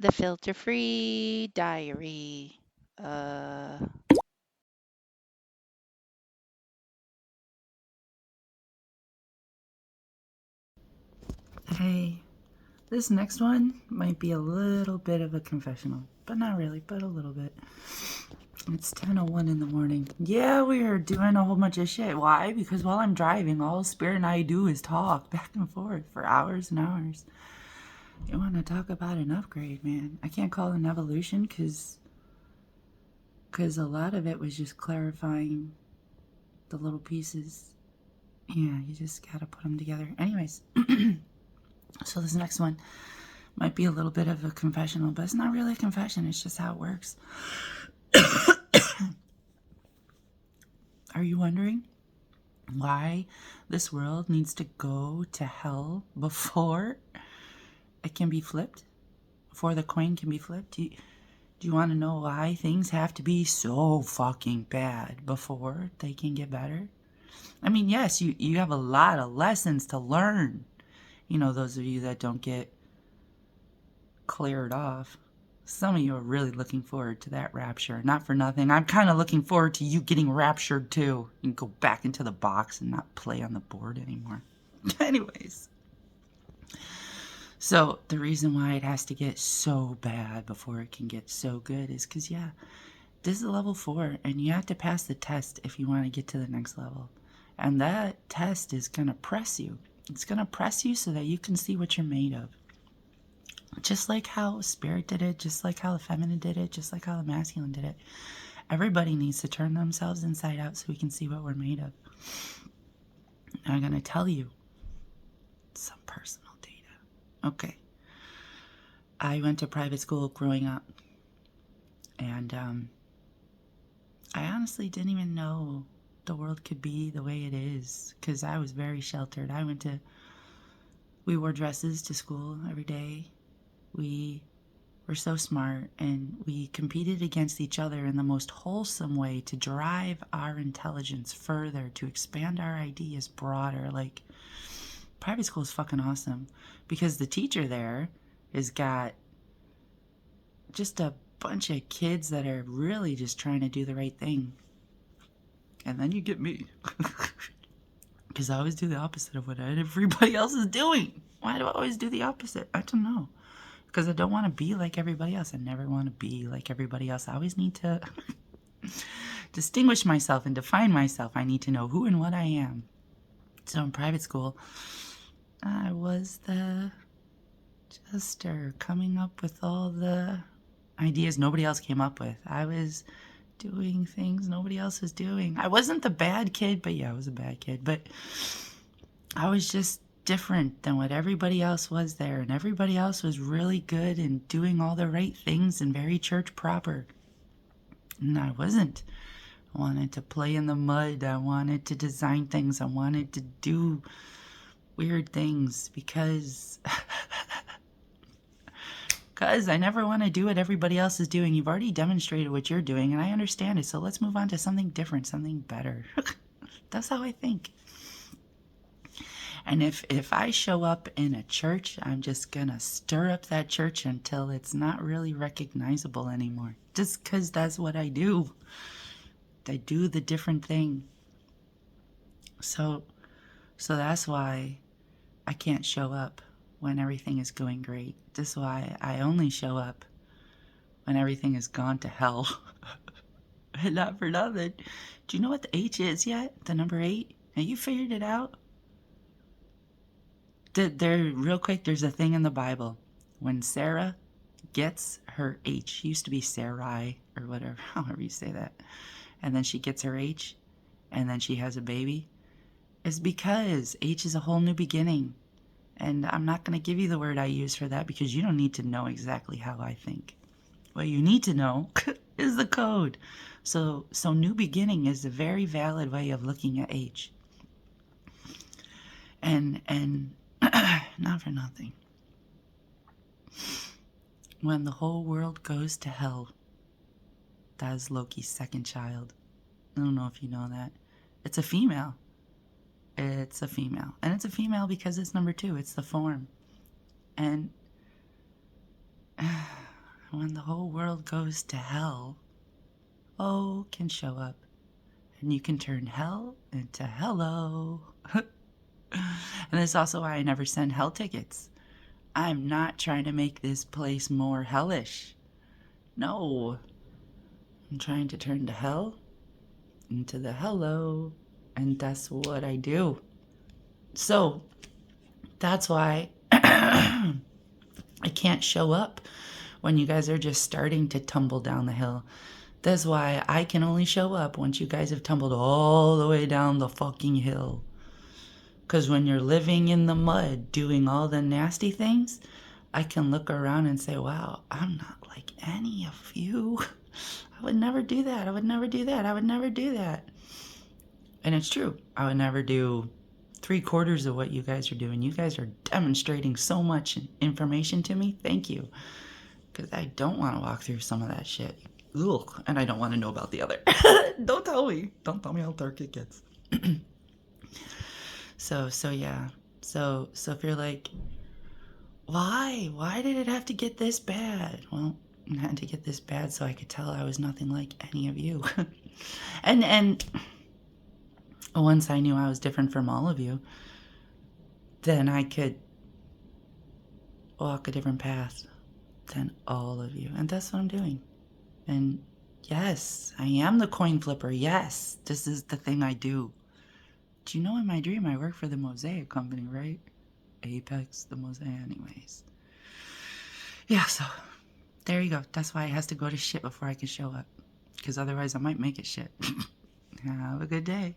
The filter-free diary. Uh, Hey, this next one might be a little bit of a confessional, but not really, but a little bit. It's 10:01 in the morning. Yeah, we are doing a whole bunch of shit. Why? Because while I'm driving, all Spirit and I do is talk back and forth for hours and hours. You want to talk about an upgrade, man? I can't call it an evolution because a lot of it was just clarifying the little pieces. Yeah, you just gotta put them together. Anyways, so this next one might be a little bit of a confessional, but it's not really a confession, it's just how it works. Are you wondering why this world needs to go to hell before it can be flipped? Before the coin can be flipped? Do you want to know why things have to be so fucking bad before they can get better? I mean, yes, you have a lot of lessons to learn. You know, those of you that don't get cleared off. Some of you are really looking forward to that rapture. Not for nothing. I'm kind of looking forward to you getting raptured too. You can go back into the box and not play on the board anymore. Anyways. So, the reason why it has to get so bad before it can get so good is because, yeah, this is level 4, and you have to pass the test if you want to get to the next level. And that test is going to press you. It's going to press you so that you can see what you're made of. Just like how Spirit did it, just like how the feminine did it, just like how the masculine did it. Everybody needs to turn themselves inside out so we can see what we're made of. I'm going to tell you some personal data. Okay. I went to private school growing up, and I honestly didn't even know the world could be the way it is because I was very sheltered. We wore dresses to school every day. We were so smart, and we competed against each other in the most wholesome way to drive our intelligence further, to expand our ideas broader. Like, private school is fucking awesome because the teacher there has got just a bunch of kids that are really just trying to do the right thing. And then you get me. Because I always do the opposite of what everybody else is doing. Why do I always do the opposite? I don't know. Because I don't want to be like everybody else. I never want to be like everybody else. I always need to distinguish myself and define myself. I need to know who and what I am. So in private school, I was the jester coming up with all the ideas nobody else came up with. I was doing things nobody else was doing. I wasn't the bad kid, but yeah, I was a bad kid. But I was just different than what everybody else was there. And everybody else was really good and doing all the right things and very church proper. And I wasn't. I wanted to play in the mud. I wanted to design things. I wanted to do weird things because I never want to do what everybody else is doing. You've already demonstrated what you're doing, and I understand it. So let's move on to something different, something better. That's how I think. And if I show up in a church, I'm just gonna stir up that church until it's not really recognizable anymore. Just because that's what I do. I do the different thing. So that's why I can't show up when everything is going great. This is why I only show up when everything has gone to hell. And not for nothing. Do you know what the H is yet? The number 8? Have you figured it out? Real quick, there's a thing in the Bible. When Sarah gets her H, used to be Sarai or whatever, however you say that, and then she gets her H, and then she has a baby, is because H is a whole new beginning. And I'm not going to give you the word I use for that because you don't need to know exactly how I think. What you need to know is the code. So new beginning is a very valid way of looking at H. And not for nothing. When the whole world goes to hell, that is Loki's second child. I don't know if you know that. It's a female. It's a female. And it's a female because it's number 2. It's the form. And And when the whole world goes to hell, O can show up. And you can turn hell into hello. And it's also why I never send hell tickets. I'm not trying to make this place more hellish. No. I'm trying to turn the hell into the hello. And that's what I do. So that's why I can't show up when you guys are just starting to tumble down the hill. That's why I can only show up once you guys have tumbled all the way down the fucking hill. Because when you're living in the mud doing all the nasty things, I can look around and say, wow, I'm not like any of you. I would never do that. I would never do that. I would never do that. And it's true. I would never do 3/4 of what you guys are doing. You guys are demonstrating so much information to me. Thank you. Because I don't want to walk through some of that shit. Ugh. And I don't want to know about the other. Don't tell me. Don't tell me how dark it gets. So yeah. So if you're like, why? Why did it have to get this bad? Well, it had to get this bad so I could tell I was nothing like any of you. and once I knew I was different from all of you, then I could walk a different path than all of you. And that's what I'm doing. And yes, I am the coin flipper. Yes, this is the thing I do. Do you know in my dream I work for the Mosaic Company, right? Apex, the Mosaic, anyways. Yeah, so there you go. That's why it has to go to shit before I can show up. Because otherwise I might make it shit. Have a good day.